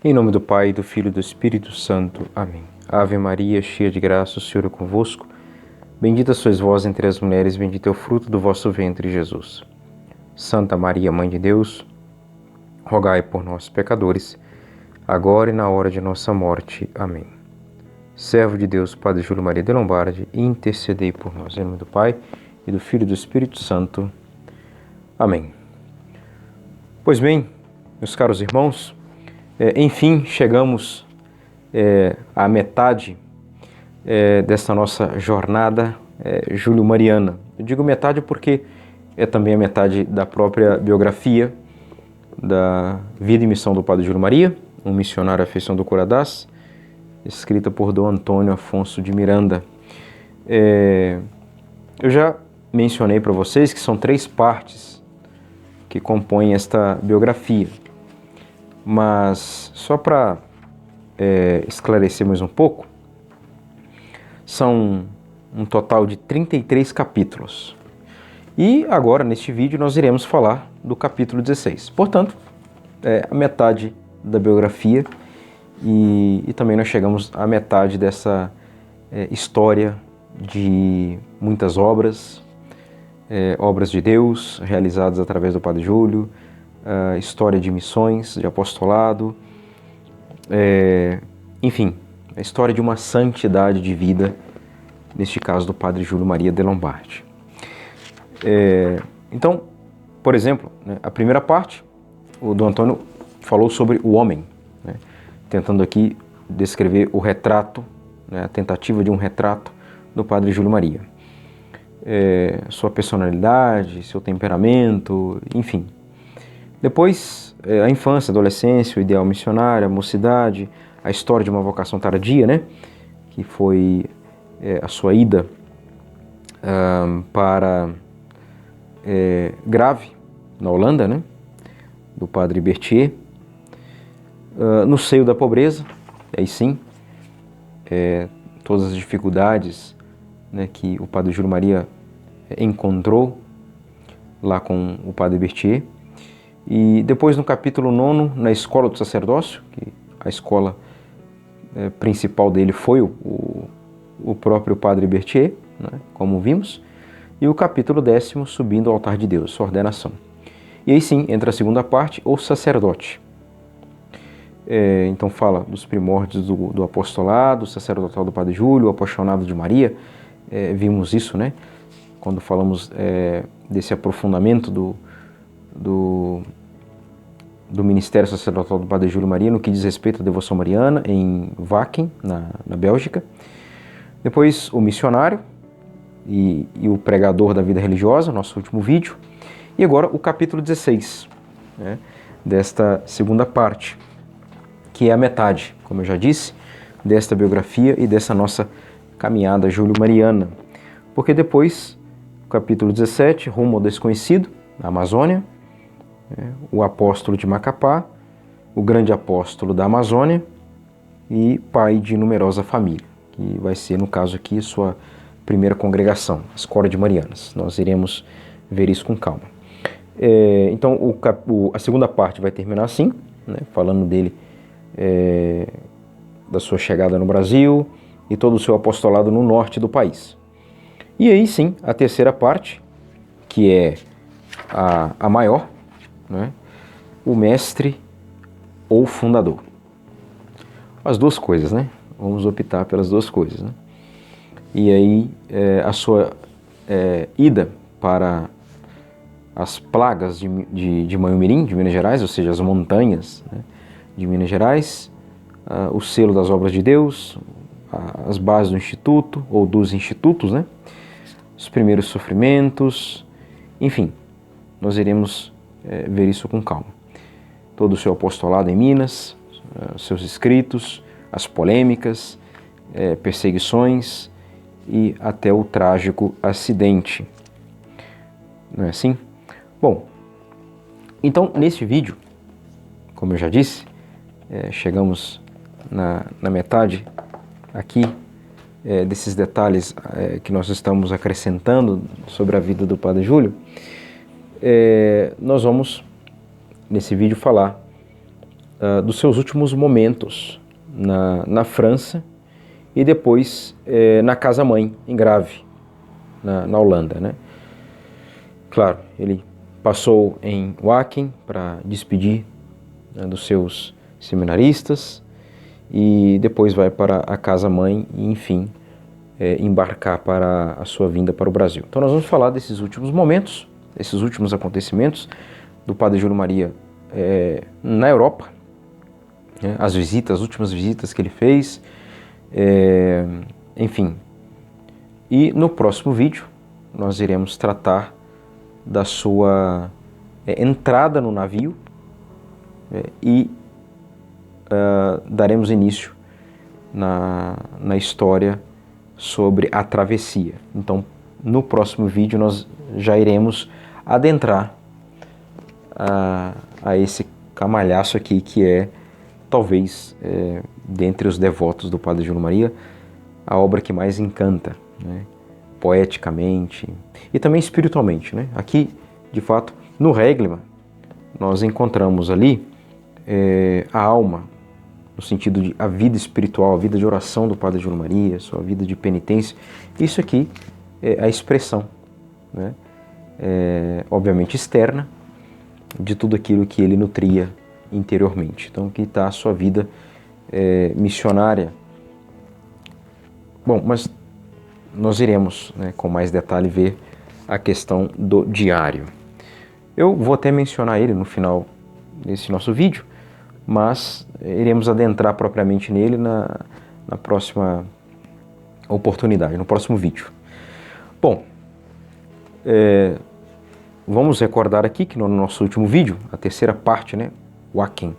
Em nome do Pai, do Filho e do Espírito Santo. Amém. Ave Maria, cheia de graça, o Senhor é convosco. Bendita sois vós entre as mulheres, bendito é o fruto do vosso ventre, Jesus. Santa Maria, Mãe de Deus, rogai por nós, pecadores, agora e na hora de nossa morte. Amém. Servo de Deus, Padre Júlio Maria de Lombardi, intercedei por nós. Em nome do Pai, e do Filho e do Espírito Santo. Amém. Pois bem, meus caros irmãos, enfim, chegamos à metade dessa nossa jornada júlio-mariana. Eu digo metade porque é também a metade da própria biografia da vida e missão do Padre Júlio Maria, um missionário à afeição do Curadás, escrita por Dom Antônio Afonso de Miranda. Eu já mencionei para vocês que são 3 partes que compõem esta biografia. Mas só para esclarecer mais um pouco, são um total de 33 capítulos. E agora, neste vídeo, nós iremos falar do capítulo 16. Portanto, a metade da biografia e também nós chegamos à metade dessa história de muitas obras, obras de Deus realizadas através do Padre Júlio, história de missões, de apostolado, enfim, a história de uma santidade de vida, neste caso do Padre Júlio Maria de Lombardi. Então, por exemplo, a primeira parte, o Dom Antônio falou sobre o homem, tentando aqui descrever o retrato, a tentativa de um retrato do Padre Júlio Maria. Sua personalidade, seu temperamento, enfim. Depois, a infância, a adolescência, o ideal missionário, a mocidade, a história de uma vocação tardia, que foi a sua ida para Grave, na Holanda, do padre Berthier, no seio da pobreza, aí sim, todas as dificuldades que o Padre Júlio Maria encontrou lá com o padre Berthier. E depois, no capítulo 9, na escola do sacerdócio, que a escola principal dele foi o próprio padre Berthier, como vimos, e o capítulo 10, subindo ao altar de Deus, sua ordenação. E aí sim, entra a segunda parte, o sacerdote. Então fala dos primórdios do apostolado, o sacerdotal do Padre Júlio, o apaixonado de Maria, vimos isso, quando falamos desse aprofundamento do ministério sacerdotal do Padre Júlio Maria no que diz respeito à devoção mariana em Wacken, na Bélgica. Depois o missionário e o pregador da vida religiosa, nosso último vídeo. E agora o capítulo 16, desta segunda parte, que é a metade, como eu já disse, desta biografia e dessa nossa caminhada júlio-mariana. Porque depois, o capítulo 17, rumo ao desconhecido, na Amazônia, o apóstolo de Macapá, o grande apóstolo da Amazônia e pai de numerosa família, que vai ser, no caso aqui, sua primeira congregação, as Cordes Marianas. Nós iremos ver isso com calma. Então, a segunda parte vai terminar assim, falando dele, da sua chegada no Brasil e todo o seu apostolado no norte do país. E aí sim, a terceira parte, que é a maior, o mestre ou fundador. As duas coisas, Vamos optar pelas duas coisas, E aí a sua ida para as plagas de Manhumirim, de Minas Gerais, ou seja, as montanhas de Minas Gerais, o selo das obras de Deus, as bases do instituto, ou dos institutos, os primeiros sofrimentos, enfim, nós iremos ver isso com calma. Todo o seu apostolado em Minas, os seus escritos, as polêmicas, perseguições e até o trágico acidente. Não é assim? Bom, então neste vídeo, como eu já disse, chegamos na metade aqui desses detalhes que nós estamos acrescentando sobre a vida do Padre Júlio. Nós vamos, nesse vídeo, falar dos seus últimos momentos na França e depois na casa-mãe, em Grave, na Holanda, né? Claro, ele passou em Wacken para despedir, né, dos seus seminaristas e depois vai para a casa-mãe e, enfim, embarcar para a sua vinda para o Brasil. Então nós vamos falar desses últimos momentos, esses últimos acontecimentos do Padre Júlio Maria na Europa, né, as últimas visitas que ele fez, enfim. E no próximo vídeo nós iremos tratar da sua entrada no navio e daremos início na história sobre a travessia. Então, no próximo vídeo nós já iremos adentrar a esse camalhaço aqui que é, talvez, dentre os devotos do Padre Júlio Maria, a obra que mais encanta, né? Poeticamente e também espiritualmente, né? Aqui, de fato, no Réglima, nós encontramos ali a alma, no sentido de a vida espiritual, a vida de oração do Padre Júlio Maria, sua vida de penitência. Isso aqui é a expressão, né? Obviamente externa, de tudo aquilo que ele nutria interiormente. Então aqui está a sua vida missionária. Bom, mas nós iremos, né, com mais detalhe ver a questão do diário. Eu vou até mencionar ele no final desse nosso vídeo, mas iremos adentrar propriamente nele na próxima oportunidade, no próximo vídeo. Bom, vamos recordar aqui que no nosso último vídeo, a terceira parte, né, Wacken,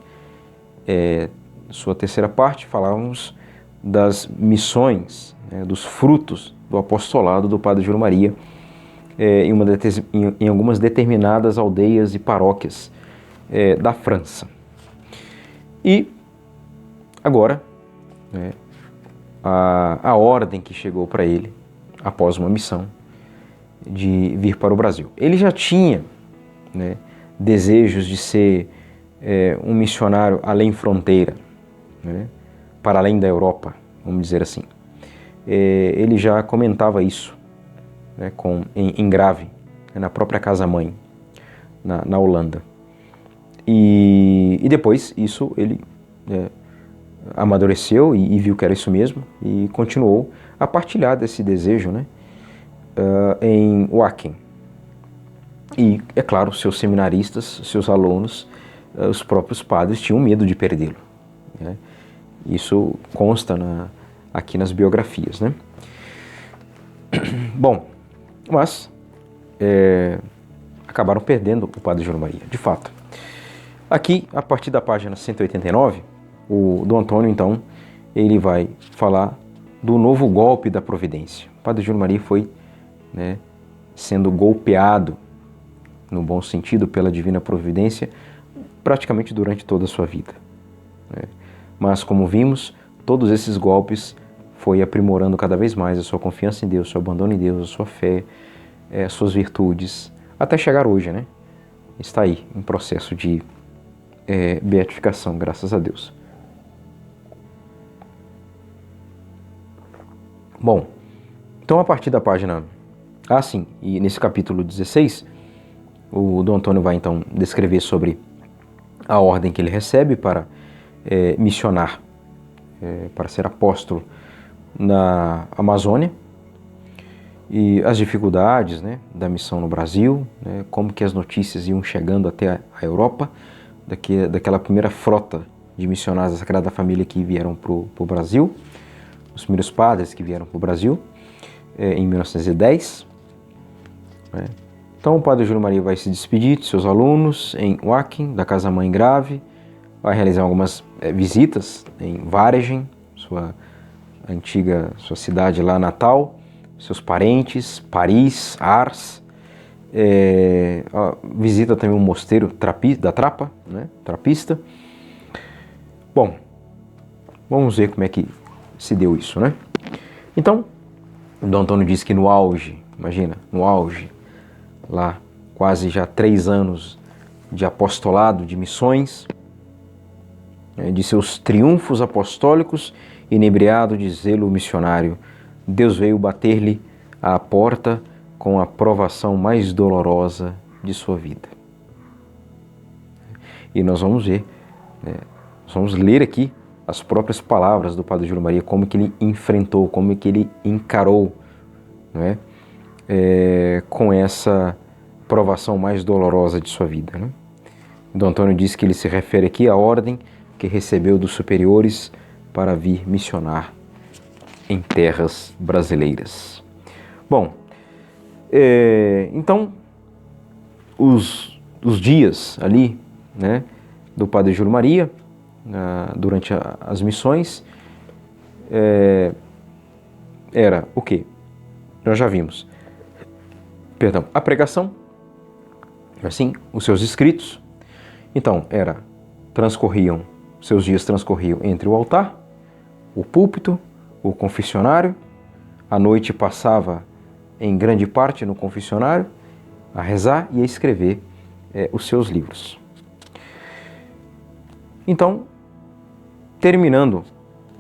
sua terceira parte, falávamos das missões, né, dos frutos do apostolado do Padre Júlio Maria em algumas determinadas aldeias e paróquias da França. E agora, né, a ordem que chegou para ele após uma missão de vir para o Brasil. Ele já tinha, né, desejos de ser um missionário além fronteira, né, para além da Europa, vamos dizer assim. Ele já comentava isso, né, em Grave, na própria casa-mãe, na Holanda. E depois isso ele amadureceu e viu que era isso mesmo e continuou a partilhar desse desejo, né, em Wacken. E, é claro, seus seminaristas, seus alunos, os próprios padres tinham medo de perdê-lo, né? Isso consta aqui nas biografias, né? Bom, mas acabaram perdendo o Padre Júlio Maria, de fato. Aqui, a partir da página 189, o Dom Antônio, então, ele vai falar do novo golpe da providência. O Padre Júlio Maria foi, né, sendo golpeado, no bom sentido, pela divina providência, praticamente durante toda a sua vida, né? Mas, como vimos, todos esses golpes foi aprimorando cada vez mais a sua confiança em Deus, seu abandono em Deus, a sua fé, as suas virtudes, até chegar hoje, né? Está aí, em processo de beatificação, graças a Deus. Bom, então a partir da página... sim, e nesse capítulo 16, o Dom Antônio vai então descrever sobre a ordem que ele recebe para missionar, para ser apóstolo na Amazônia, e as dificuldades, né, da missão no Brasil, né, como que as notícias iam chegando até a Europa, daquela primeira frota de missionários da Sagrada Família que vieram para o Brasil, os primeiros padres que vieram para o Brasil em 1910. Né. Então o Padre Júlio Maria vai se despedir de seus alunos em Wacken, da casa-mãe Grave, vai realizar algumas visitas em Varegem, sua cidade lá natal, seus parentes, Paris, Ars, visita também um mosteiro da Trapa, né, trapista. Bom, vamos ver como é que se deu isso, né? Então, o Dom Antônio diz que no auge, imagina, no auge, lá quase já 3 anos de apostolado, de missões, de seus triunfos apostólicos, inebriado de zelo missionário, Deus veio bater-lhe à porta com a provação mais dolorosa de sua vida. E nós vamos ver, nós vamos ler aqui as próprias palavras do Padre Júlio Maria, como que ele enfrentou, como que ele encarou, não é? Com essa provação mais dolorosa de sua vida, né? Dom Antônio diz que ele se refere aqui à ordem que recebeu dos superiores para vir missionar em terras brasileiras. Bom, então, os dias ali, né, do Padre Júlio Maria, durante as missões, era o quê? Nós já vimos. Perdão, a pregação, assim, os seus escritos. Então, seus dias transcorriam entre o altar, o púlpito, o confessionário. A noite passava em grande parte no confessionário, a rezar e a escrever os seus livros. Então, terminando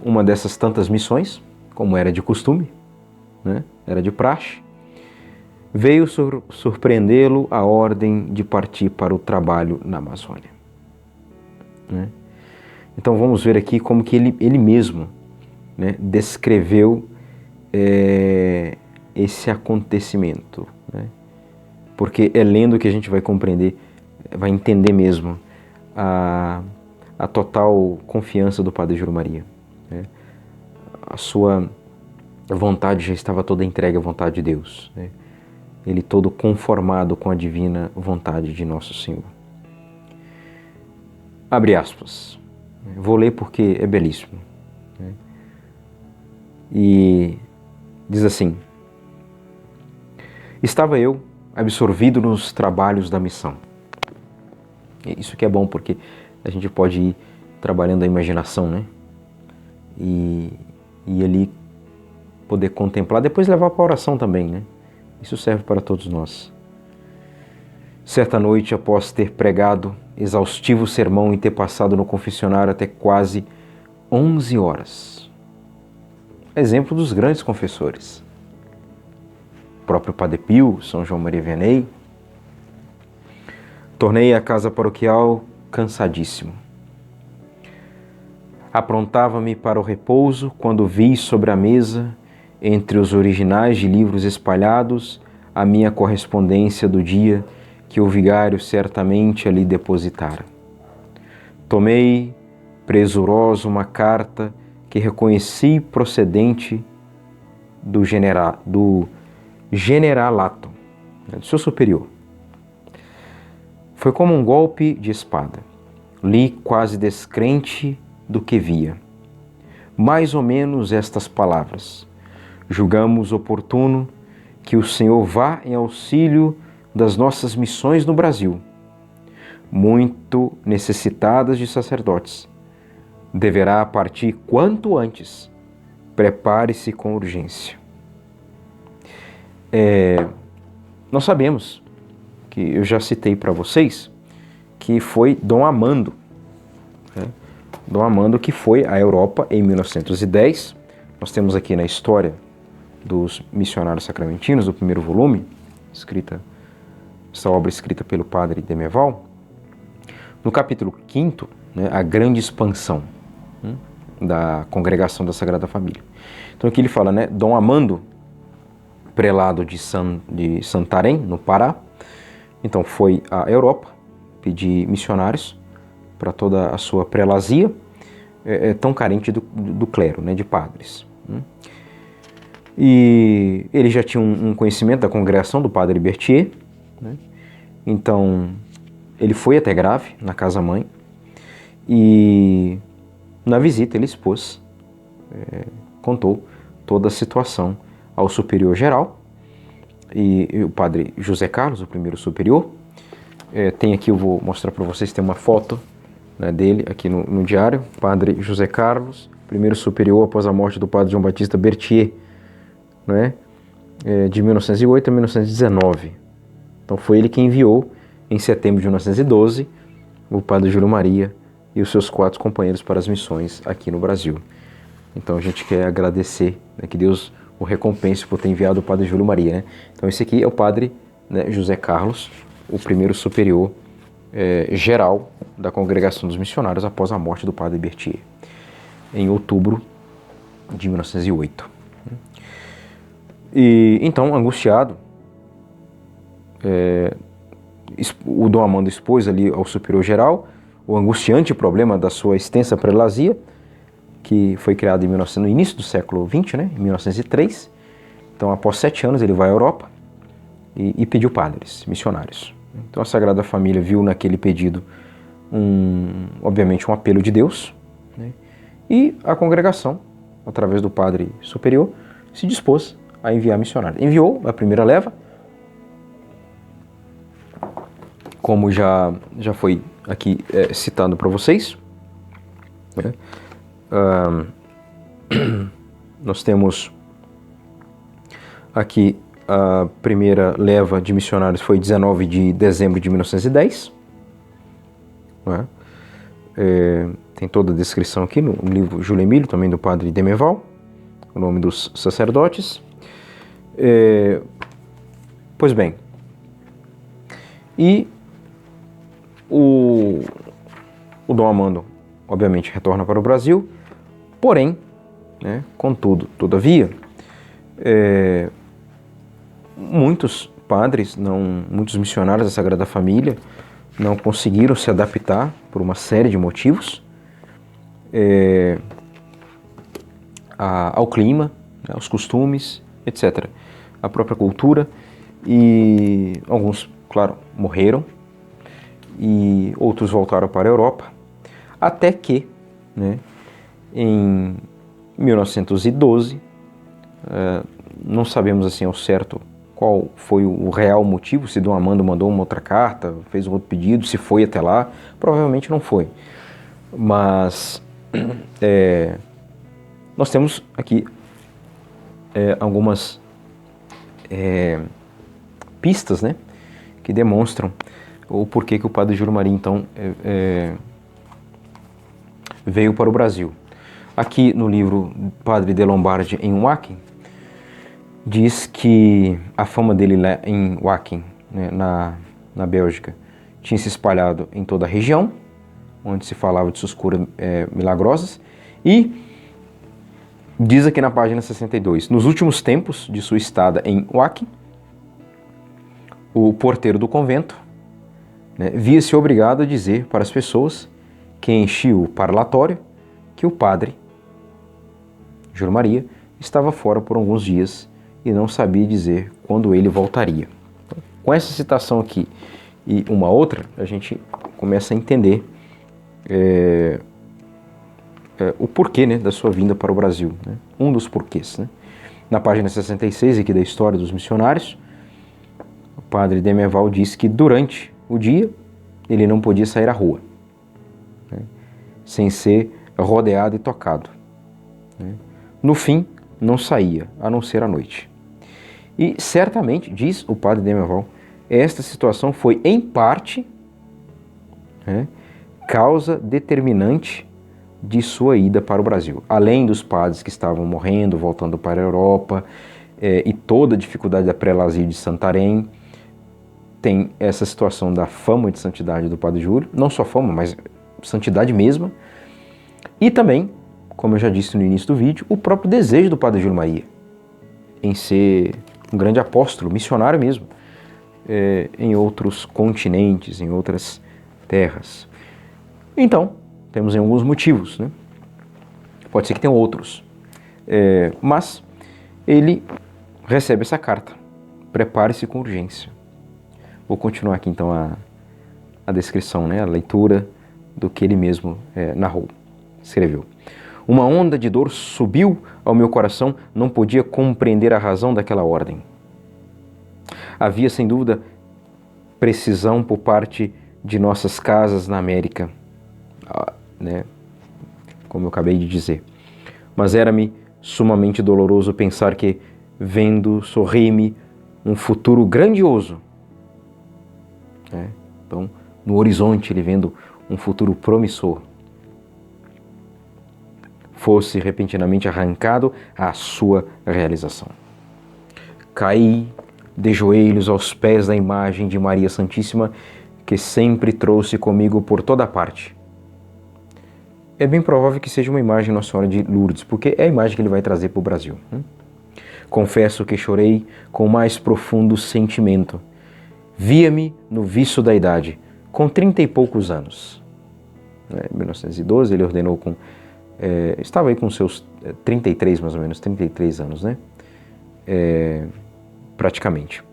uma dessas tantas missões, como era de costume, né, era de praxe, veio surpreendê-lo a ordem de partir para o trabalho na Amazônia. Né? Então vamos ver aqui como que ele mesmo, né, descreveu esse acontecimento. Né? Porque é lendo que a gente vai compreender, vai entender mesmo a total confiança do Padre Júlio Maria. Né? A sua vontade já estava toda entregue à vontade de Deus. Né? Ele todo conformado com a divina vontade de Nosso Senhor. Abre aspas. Vou ler porque é belíssimo. Né? E diz assim: estava eu absorvido nos trabalhos da missão. Isso que é bom, porque a gente pode ir trabalhando a imaginação, né? E ali poder contemplar, depois levar para a oração também, né? Isso serve para todos nós. Certa noite, após ter pregado exaustivo sermão e ter passado no confessionário até quase 11 horas. Exemplo dos grandes confessores. O próprio Padre Pio, São João Maria Vianney. Tornei à casa paroquial cansadíssimo. Aprontava-me para o repouso quando vi sobre a mesa, entre os originais de livros espalhados, a minha correspondência do dia que o vigário certamente ali depositara. Tomei, presuroso, uma carta que reconheci procedente do generalato, do seu superior. Foi como um golpe de espada. Li quase descrente do que via. Mais ou menos estas palavras: julgamos oportuno que o Senhor vá em auxílio das nossas missões no Brasil, muito necessitadas de sacerdotes. Deverá partir quanto antes. Prepare-se com urgência. Nós sabemos que eu já citei para vocês que foi Dom Amando. Né? Dom Amando que foi à Europa em 1910. Nós temos aqui na história dos missionários sacramentinos, do primeiro volume, essa obra escrita pelo padre Demeval, no capítulo 5º, né, a grande expansão da congregação da Sagrada Família. Então aqui ele fala, né, Dom Amando, prelado de Santarém, no Pará, então foi à Europa pedir missionários para toda a sua prelazia, tão carente do clero, né, de padres. E ele já tinha um conhecimento da congregação do padre Berthier, né? Então ele foi até Grave, na casa-mãe, e na visita ele expôs, contou toda a situação ao superior geral, e o padre José Carlos, o primeiro superior, tem aqui, eu vou mostrar para vocês, tem uma foto, né, dele aqui no diário, padre José Carlos, primeiro superior após a morte do padre João Batista Berthier, né, de 1908 a 1919. Então foi ele que enviou, em setembro de 1912, o padre Júlio Maria e os seus 4 companheiros para as missões aqui no Brasil. Então a gente quer agradecer, né, que Deus o recompense por ter enviado o Padre Júlio Maria, né? Então esse aqui é o Padre, né, José Carlos, o primeiro superior geral da Congregação dos Missionários após a morte do Padre Berthier, em outubro de 1908. E então, angustiado, o Dom Amando expôs ali ao superior geral o angustiante problema da sua extensa prelazia, que foi criada no início do século XX, né, em 1903. Então, após 7 anos, ele vai à Europa e pediu padres, missionários. Então, a Sagrada Família viu naquele pedido, obviamente, um apelo de Deus, né, e a congregação, através do Padre Superior, se dispôs a enviar missionários. Enviou a primeira leva, como já foi aqui citado para vocês, né? Nós temos aqui a primeira leva de missionários foi 19 de dezembro de 1910, né? Tem toda a descrição aqui no livro Júlio Emílio, também do Padre Demeval, o nome dos sacerdotes. Pois bem, e o Dom Amando, obviamente, retorna para o Brasil, porém, né, contudo, todavia, muitos padres, muitos missionários da Sagrada Família não conseguiram se adaptar por uma série de motivos ao clima, né, aos costumes, etc., a própria cultura, e alguns, claro, morreram, e outros voltaram para a Europa, até que, né, em 1912, não sabemos assim ao certo qual foi o real motivo, se Dom Amando mandou uma outra carta, fez um outro pedido, se foi até lá, provavelmente não foi. Mas nós temos aqui algumas pistas, né, que demonstram o porquê que o Padre Júlio Maria, então, veio para o Brasil. Aqui no livro Padre de Lombardi em Wacken, diz que a fama dele lá em Wacken, né, na Bélgica, tinha se espalhado em toda a região, onde se falava de suas curas milagrosas, e diz aqui na página 62, nos últimos tempos de sua estada em Wacken, o porteiro do convento, né, via-se obrigado a dizer para as pessoas que enchiam o parlatório que o padre Júlio Maria estava fora por alguns dias e não sabia dizer quando ele voltaria. Então, com essa citação aqui e uma outra, a gente começa a entender o porquê, né, da sua vinda para o Brasil, né? Um dos porquês, né? Na página 66 aqui da História dos Missionários, o padre Demeval diz que durante o dia ele não podia sair à rua, né, sem ser rodeado e tocado, né? No fim, não saía, a não ser à noite. E certamente, diz o padre Demeval, esta situação foi em parte, né, causa determinante de sua ida para o Brasil. Além dos padres que estavam morrendo, voltando para a Europa, e toda a dificuldade da prelazia de Santarém, tem essa situação da fama de santidade do Padre Júlio, não só fama, mas santidade mesma, e também, como eu já disse no início do vídeo, o próprio desejo do Padre Júlio Maria em ser um grande apóstolo, missionário mesmo, em outros continentes, em outras terras. Então, temos alguns motivos, né? Pode ser que tenha outros, mas ele recebe essa carta, prepare-se com urgência. Vou continuar aqui então a descrição, né, a leitura do que ele mesmo narrou, escreveu. Uma onda de dor subiu ao meu coração, não podia compreender a razão daquela ordem. Havia sem dúvida precisão por parte de nossas casas na América, né, como eu acabei de dizer. Mas era-me sumamente doloroso pensar que, vendo sorrir-me um futuro grandioso, né? Então, no horizonte, ele vendo um futuro promissor, fosse repentinamente arrancado à sua realização. Caí de joelhos aos pés da imagem de Maria Santíssima, que sempre trouxe comigo por toda parte. É bem provável que seja uma imagem de Nossa Senhora de Lourdes, porque é a imagem que ele vai trazer para o Brasil. Confesso que chorei com o mais profundo sentimento. Via-me no viço da idade, com 30 e poucos anos. Em 1912 ele ordenou com... estava aí com seus 33, mais ou menos, 33 anos, né? Praticamente.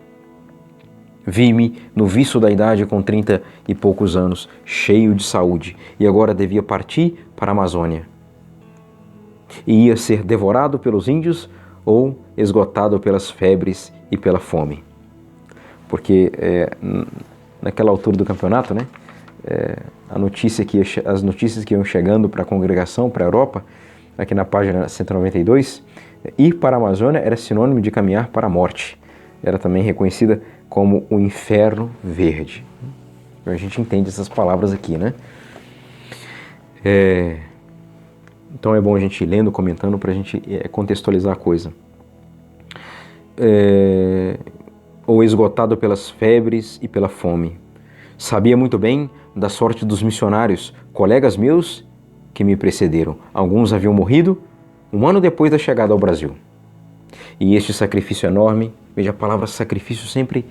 Vi-me no viço da idade com 30 e poucos anos, cheio de saúde, e agora devia partir para a Amazônia. E ia ser devorado pelos índios ou esgotado pelas febres e pela fome. Porque naquela altura do campeonato, né, as notícias que iam chegando para a congregação, para a Europa, aqui na página 192, ir para a Amazônia era sinônimo de caminhar para a morte. Era também reconhecida como o inferno verde. A gente entende essas palavras aqui, né? Então é bom a gente ir lendo, comentando, para a gente contextualizar a coisa. Ou esgotado pelas febres e pela fome. Sabia muito bem da sorte dos missionários, colegas meus que me precederam. Alguns haviam morrido um ano depois da chegada ao Brasil. E este sacrifício enorme, veja, a palavra sacrifício sempre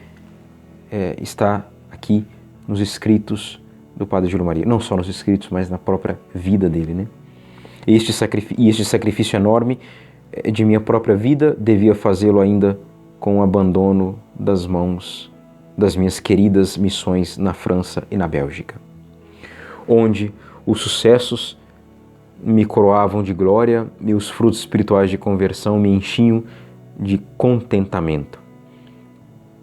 está aqui nos escritos do Padre Júlio Maria. Não só nos escritos, mas na própria vida dele, né? E este sacrifício enorme de minha própria vida devia fazê-lo ainda com o abandono das mãos das minhas queridas missões na França e na Bélgica, onde os sucessos me coroavam de glória e os frutos espirituais de conversão me enchiam de contentamento.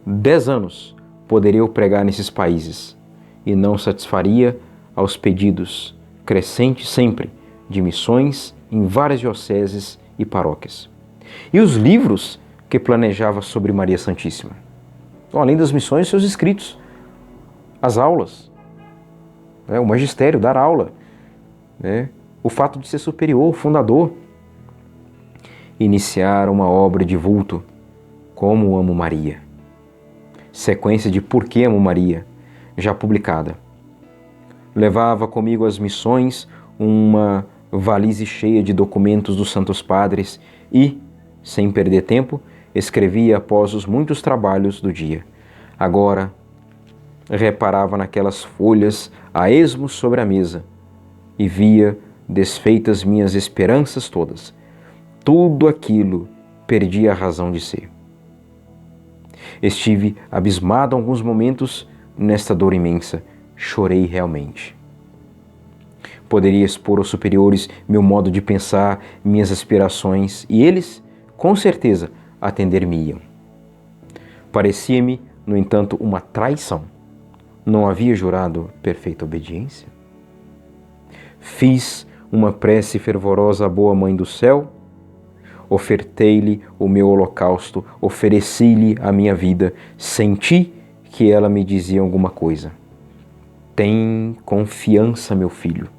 10 anos poderia eu pregar nesses países e não satisfaria aos pedidos crescentes sempre de missões em várias dioceses e paróquias. E os livros que planejava sobre Maria Santíssima. Então, além das missões, seus escritos, as aulas, o magistério, dar aula, o fato de ser superior, fundador. Iniciar uma obra de vulto, Como Amo Maria. Sequência de Por que Amo Maria, já publicada. Levava comigo às missões uma valise cheia de documentos dos Santos Padres e, sem perder tempo, escrevia após os muitos trabalhos do dia. Agora, reparava naquelas folhas a esmo sobre a mesa e via desfeitas minhas esperanças todas. Tudo aquilo perdia a razão de ser. Estive abismado alguns momentos nesta dor imensa. Chorei realmente. Poderia expor aos superiores meu modo de pensar, minhas aspirações, e eles, com certeza, atender-me-iam. Parecia-me, no entanto, uma traição. Não havia jurado perfeita obediência? Fiz uma prece fervorosa à boa Mãe do Céu, ofertei-lhe o meu holocausto, ofereci-lhe a minha vida, senti que ela me dizia alguma coisa. Tem confiança, meu filho,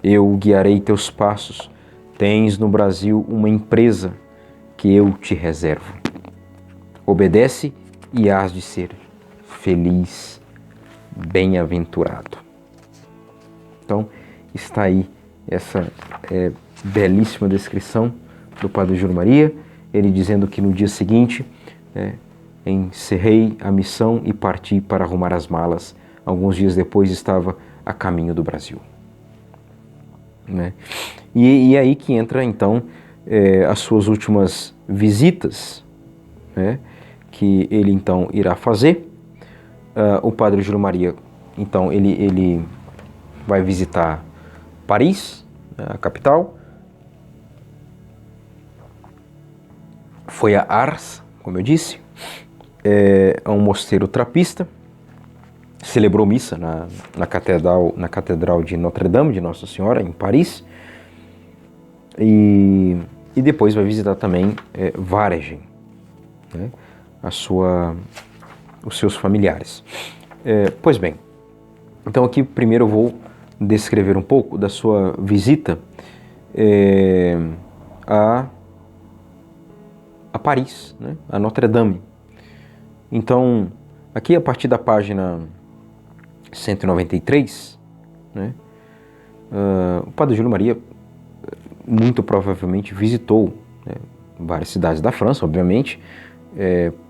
eu guiarei teus passos, tens no Brasil uma empresa que eu te reservo. Obedece e hás de ser feliz, bem-aventurado. Então, está aí essa belíssima descrição do Padre Júlio Maria, ele dizendo que no dia seguinte encerrei a missão e parti para arrumar as malas. Alguns dias depois estava a caminho do Brasil. E aí que entra então as suas últimas visitas, que ele então irá fazer. O Padre Júlio Maria, então, ele vai visitar Paris, a capital. Foi a Ars, como eu disse, a um mosteiro trapista, celebrou missa na catedral de Notre-Dame de Nossa Senhora, em Paris, e depois vai visitar também Varegen, os seus familiares. Pois bem, então aqui primeiro eu vou descrever um pouco da sua visita a Paris, né? A Notre Dame. Então, aqui a partir da página 193, né, o Padre Júlio Maria muito provavelmente visitou, né, várias cidades da França, obviamente.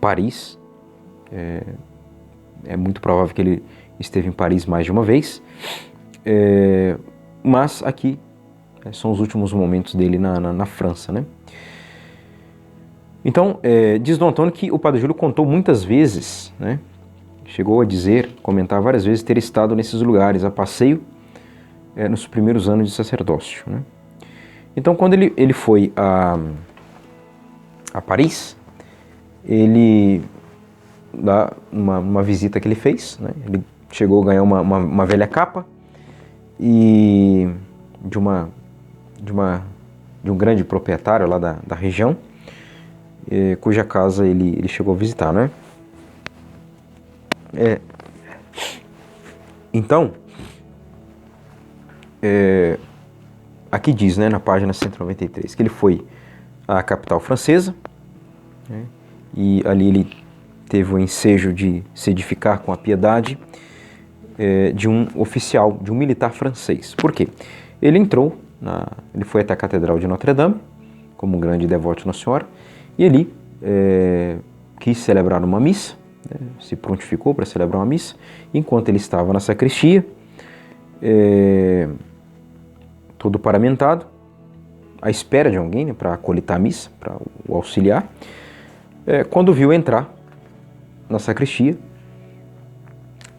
Paris, é muito provável que ele esteve em Paris mais de uma vez, mas aqui são os últimos momentos dele na França, né? Então, diz Dom Antônio que o Padre Júlio contou muitas vezes, né, chegou a dizer, comentar várias vezes, ter estado nesses lugares a passeio nos primeiros anos de sacerdócio, né? Então, quando ele foi a Paris, ele, numa visita que ele fez, né, ele chegou a ganhar uma velha capa e de um grande proprietário lá da região, cuja casa ele chegou a visitar, né? Então, aqui diz, né, na página 193, que ele foi à capital francesa, né, e ali ele teve o ensejo de se edificar com a piedade de um oficial, de um militar francês. Por quê? Ele ele foi até a Catedral de Notre Dame, como um grande devoto de Nossa Senhora, e ali quis celebrar uma missa, né, se prontificou para celebrar uma missa. Enquanto ele estava na sacristia, todo paramentado, à espera de alguém, né, para acolitar a missa, para o auxiliar, quando viu entrar na sacristia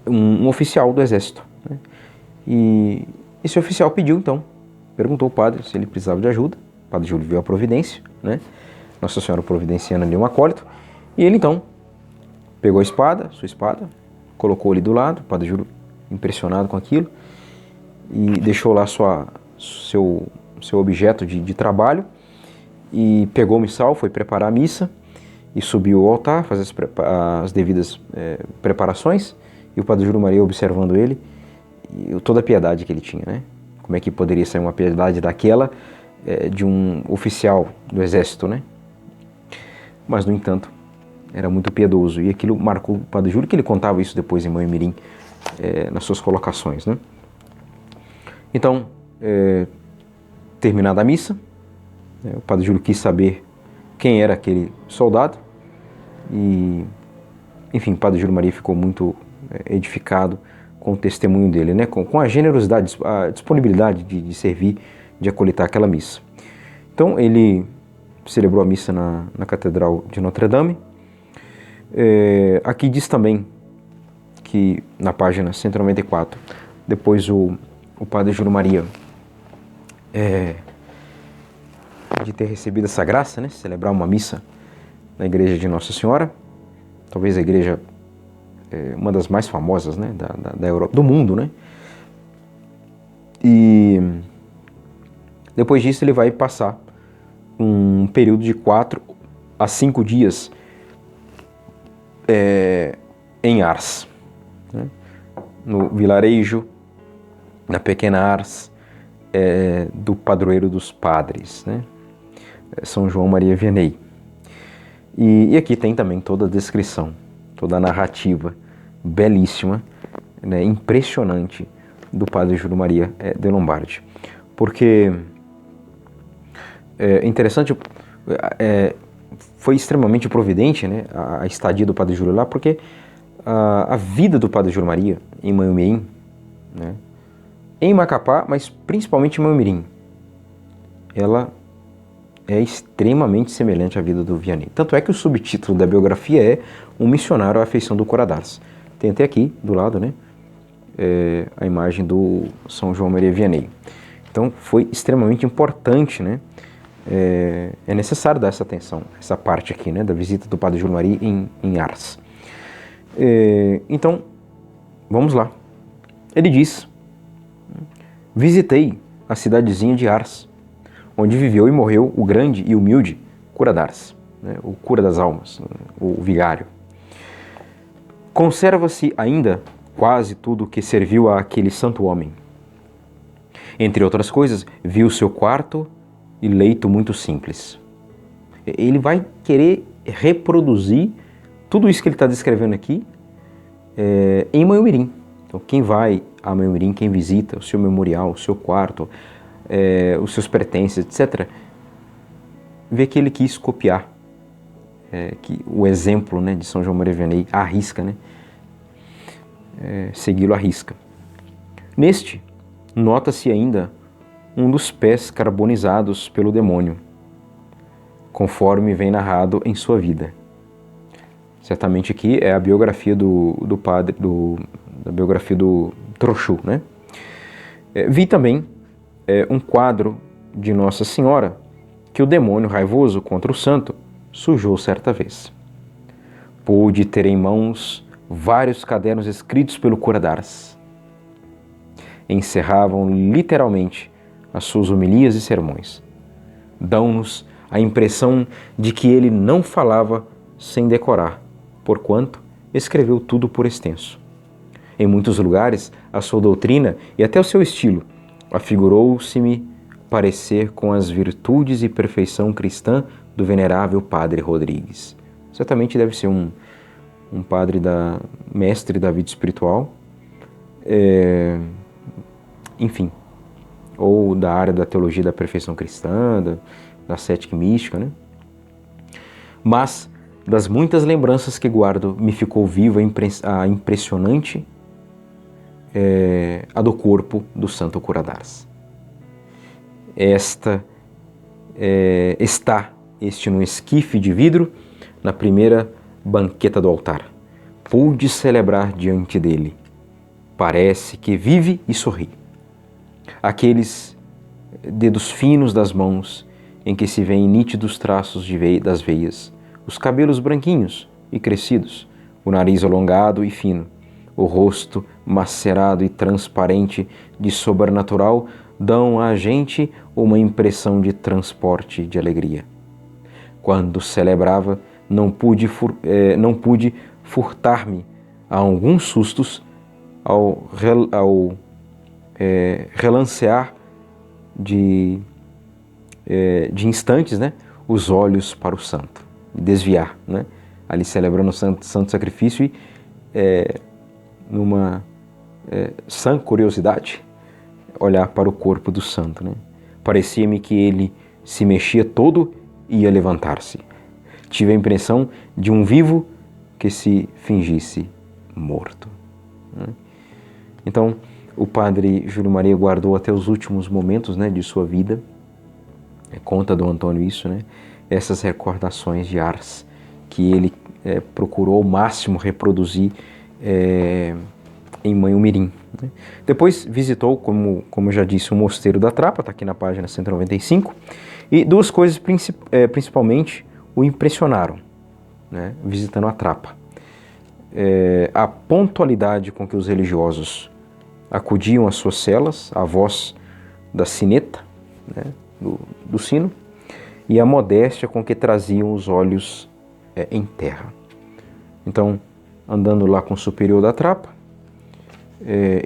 um oficial do exército, né? E esse oficial perguntou ao padre se ele precisava de ajuda. O Padre Júlio viu a providência, né? Nossa Senhora providenciando ali um acólito, e ele então pegou sua espada, colocou ali do lado. O Padre Júlio, impressionado com aquilo, e deixou lá seu objeto de trabalho, e pegou o missal, foi preparar a missa, e subiu ao altar, fazer as devidas preparações, e o Padre Júlio Maria observando ele, e toda a piedade que ele tinha, né? Como é que poderia sair uma piedade daquela de um oficial do exército, né? Mas, no entanto, era muito piedoso, e aquilo marcou o Padre Júlio, que ele contava isso depois em Mãe Mirim, nas suas colocações, né? Então, terminada a missa, o Padre Júlio quis saber quem era aquele soldado, e, enfim, o Padre Júlio Maria ficou muito edificado com o testemunho dele, né? Com a generosidade, a disponibilidade de servir, de acolitar aquela missa. Então, ele celebrou a missa na Catedral de Notre Dame. Aqui diz também que, na página 194, depois o Padre Júlio Maria, de ter recebido essa graça, né, celebrar uma missa na igreja de Nossa Senhora, talvez a igreja uma das mais famosas, né, da Europa, do mundo, né? E depois disso ele vai passar um período de 4 a 5 dias em Ars, né, no vilarejo, na pequena Ars, do padroeiro dos padres, né, São João Maria Vianney. E aqui tem também toda a descrição, toda a narrativa belíssima, né, impressionante do Padre Júlio Maria de Lombardi. Porque é interessante, foi extremamente providente, né, a estadia do Padre Júlio lá, porque a vida do Padre Júlio Maria em Manhumirim, né, em Macapá, mas principalmente em Manhumirim, ela é extremamente semelhante à vida do Vianney. Tanto é que o subtítulo da biografia é Um Missionário à Afeição do Cura d'Ars. Tem até aqui, do lado, né, a imagem do São João Maria Vianney. Então, foi extremamente importante, né? É necessário dar essa atenção, essa parte aqui, né, da visita do Padre Júlio Maria em Ars. Então, vamos lá. Ele diz: visitei a cidadezinha de Ars, onde viveu e morreu o grande e humilde Cura d'Ars, né, o cura das almas, o vigário. Conserva-se ainda quase tudo que serviu a aquele santo homem. Entre outras coisas, viu seu quarto e leito muito simples. Ele vai querer reproduzir tudo isso que ele está descrevendo aqui em Manhumirim. Então, quem vai a Manhumirim, quem visita o seu memorial, o seu quarto, os seus pertences, etc., vê que ele quis copiar o exemplo, né, de São João Maria Vianney à risca, né, segui-lo à risca. Neste, nota-se ainda um dos pés carbonizados pelo demônio, conforme vem narrado em sua vida. Certamente aqui é a biografia do padre, da biografia do Trochu, né? Vi também um quadro de Nossa Senhora que o demônio raivoso contra o santo sujou certa vez. Pude ter em mãos vários cadernos escritos pelo cura d'Ars. Encerravam literalmente as suas homilias e sermões. Dão-nos a impressão de que ele não falava sem decorar, porquanto escreveu tudo por extenso. Em muitos lugares, a sua doutrina e até o seu estilo afigurou-se-me parecer com as virtudes e perfeição cristã do venerável Padre Rodrigues. Certamente deve ser um padre mestre da vida espiritual, enfim, ou da área da teologia da perfeição cristã, da cética e mística, né? Mas, das muitas lembranças que guardo, me ficou viva a impressionante a do corpo do santo cura d'Ars. Está num esquife de vidro na primeira banqueta do altar. Pude celebrar diante dele. Parece que vive e sorri. Aqueles dedos finos das mãos em que se veem nítidos traços das veias, os cabelos branquinhos e crescidos, o nariz alongado e fino, o rosto macerado e transparente de sobrenatural dão a gente uma impressão de transporte de alegria. Quando celebrava, não pude furtar-me a alguns sustos ao relancear de instantes, né, os olhos para o santo, desviar, né, ali celebrando o santo sacrifício e numa sã curiosidade olhar para o corpo do santo, né? Parecia-me que ele se mexia todo e ia levantar-se. Tive a impressão de um vivo que se fingisse morto, né? Então, o padre Júlio Maria guardou até os últimos momentos, né, de sua vida, conta Dom Antônio isso, né, essas recordações de Ars, que ele procurou ao máximo reproduzir em Manhumirim, né. Depois visitou, como eu já disse, o Mosteiro da Trapa, está aqui na página 195, e duas coisas principalmente o impressionaram, né, visitando a Trapa. A pontualidade com que os religiosos acudiam às suas celas, a voz da sineta, né, do sino, e a modéstia com que traziam os olhos em terra. Então, andando lá com o superior da Trapa,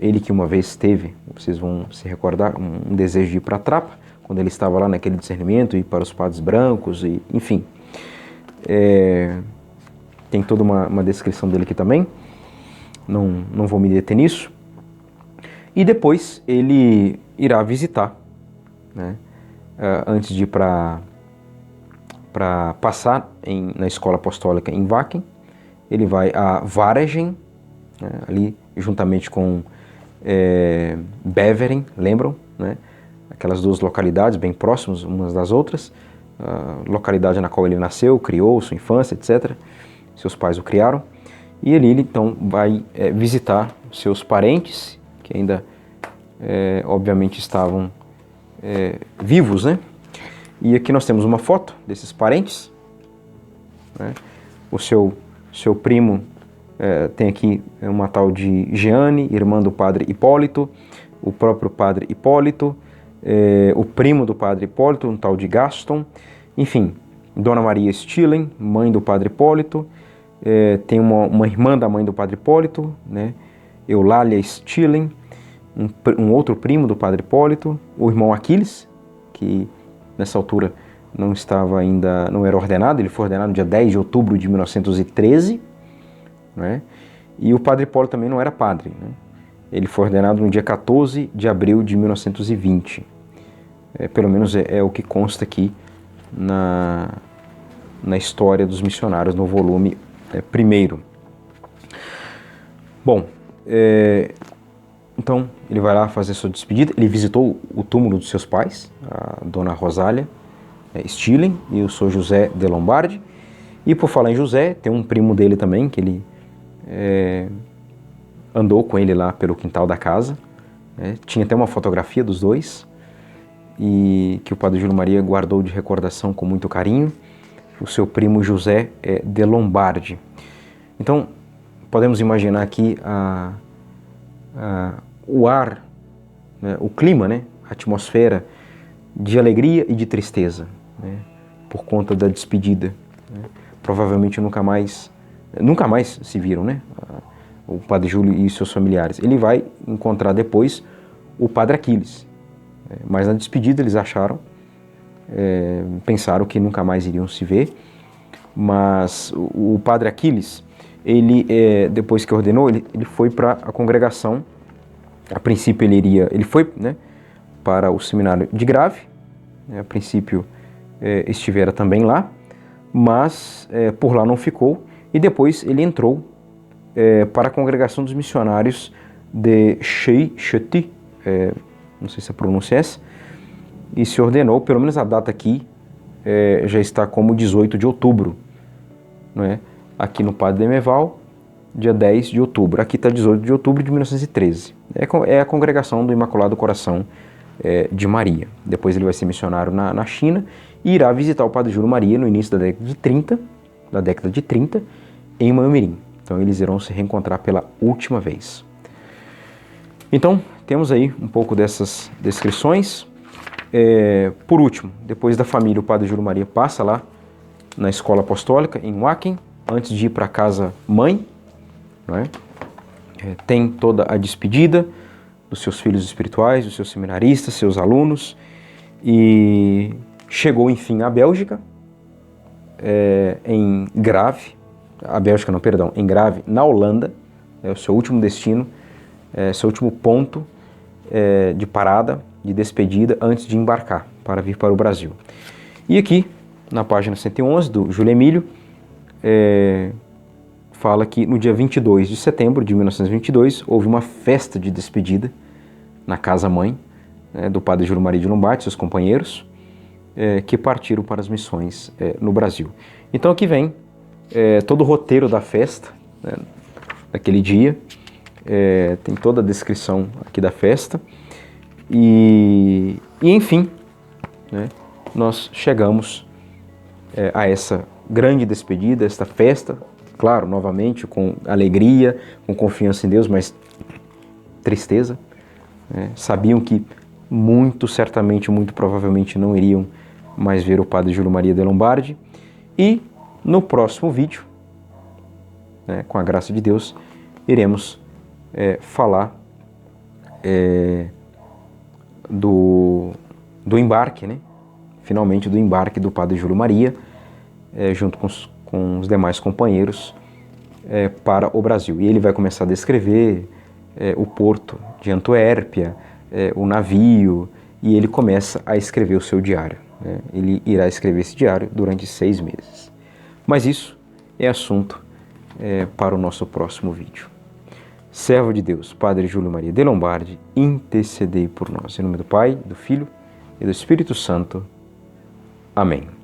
ele que uma vez teve, vocês vão se recordar, um desejo de ir para a Trapa, quando ele estava lá naquele discernimento, ir para os padres brancos, e, enfim. Tem toda uma descrição dele aqui também, não vou me deter nisso. E depois ele irá visitar, né, antes de ir para passar na escola apostólica em Wacken, ele vai a Varegen, né, ali juntamente com Beveren, lembram, né, aquelas duas localidades bem próximas umas das outras, a localidade na qual ele nasceu, criou, sua infância, etc. Seus pais o criaram, e ele então vai visitar seus parentes, que ainda obviamente estavam vivos, né? E aqui nós temos uma foto desses parentes, né? O seu primo tem aqui uma tal de Jeane, irmã do padre Hipólito, o próprio padre Hipólito, o primo do padre Hipólito, um tal de Gaston, enfim, Dona Maria Stillen, mãe do padre Hipólito, tem uma irmã da mãe do padre Hipólito, né? Eulália Stillen, um outro primo do padre Hipólito, o irmão Aquiles, que nessa altura não estava ainda, não era ordenado, ele foi ordenado no dia 10 de outubro de 1913, né? E o padre Hipólito também não era padre, né? Ele foi ordenado no dia 14 de abril de 1920. Pelo menos é o que consta aqui na história dos missionários, no volume primeiro. Bom, então ele vai lá fazer sua despedida. Ele visitou o túmulo dos seus pais, a dona Rosália Stilling e o Sr. José de Lombardi. E por falar em José, tem um primo dele também, que ele andou com ele lá pelo quintal da casa. Tinha até uma fotografia dos dois, e que o padre Júlio Maria guardou de recordação com muito carinho, o seu primo José de Lombardi. Então, podemos imaginar aqui o ar, né, o clima, né, a atmosfera de alegria e de tristeza, né, por conta da despedida. Né. Provavelmente nunca mais se viram, né, o padre Júlio e seus familiares. Ele vai encontrar depois o padre Aquiles, mas na despedida eles pensaram que nunca mais iriam se ver. Mas o padre Aquiles, ele depois que ordenou, ele foi para a congregação. A princípio ele foi, né, para o seminário de Grave, né, a princípio estivera também lá, mas por lá não ficou, e depois ele entrou para a congregação dos missionários de Cheti, não sei se a pronúncia é essa, e se ordenou, pelo menos a data aqui já está como 18 de outubro, não é? Aqui no Padre Demeval, dia 10 de outubro, aqui está 18 de outubro de 1913, é a congregação do Imaculado Coração de Maria. Depois ele vai ser missionário na China e irá visitar o Padre Júlio Maria no início da década de 30, em Maiamirim. Então eles irão se reencontrar pela última vez. Então, temos aí um pouco dessas descrições. Por último, depois da família, o Padre Júlio Maria passa lá na escola apostólica, em Wacken, antes de ir para a casa mãe, não é? Tem toda a despedida dos seus filhos espirituais, dos seus seminaristas, seus alunos, e chegou enfim à Bélgica, em Grave, em Grave, na Holanda, é o seu último destino, seu último ponto de parada, de despedida, antes de embarcar para vir para o Brasil. E aqui, na página 111 do Júlio Emílio, fala que no dia 22 de setembro de 1922 houve uma festa de despedida na casa-mãe do padre Júlio Maria de Lombardi e seus companheiros, que partiram para as missões no Brasil. Então aqui vem todo o roteiro da festa, né, daquele dia, tem toda a descrição aqui da festa, e enfim, né, nós chegamos a essa grande despedida, esta festa, claro, novamente com alegria, com confiança em Deus, mas tristeza. Sabiam que muito certamente, muito provavelmente não iriam mais ver o padre Júlio Maria de Lombardi. E no próximo vídeo, com a graça de Deus, iremos falar do embarque, né? Finalmente do embarque do padre Júlio Maria, junto com os demais companheiros, para o Brasil. E ele vai começar a descrever o porto de Antuérpia, o navio, e ele começa a escrever o seu diário. Ele irá escrever esse diário durante 6 meses. Mas isso é assunto para o nosso próximo vídeo. Servo de Deus, Padre Júlio Maria de Lombardi, intercedei por nós. Em nome do Pai, do Filho e do Espírito Santo. Amém.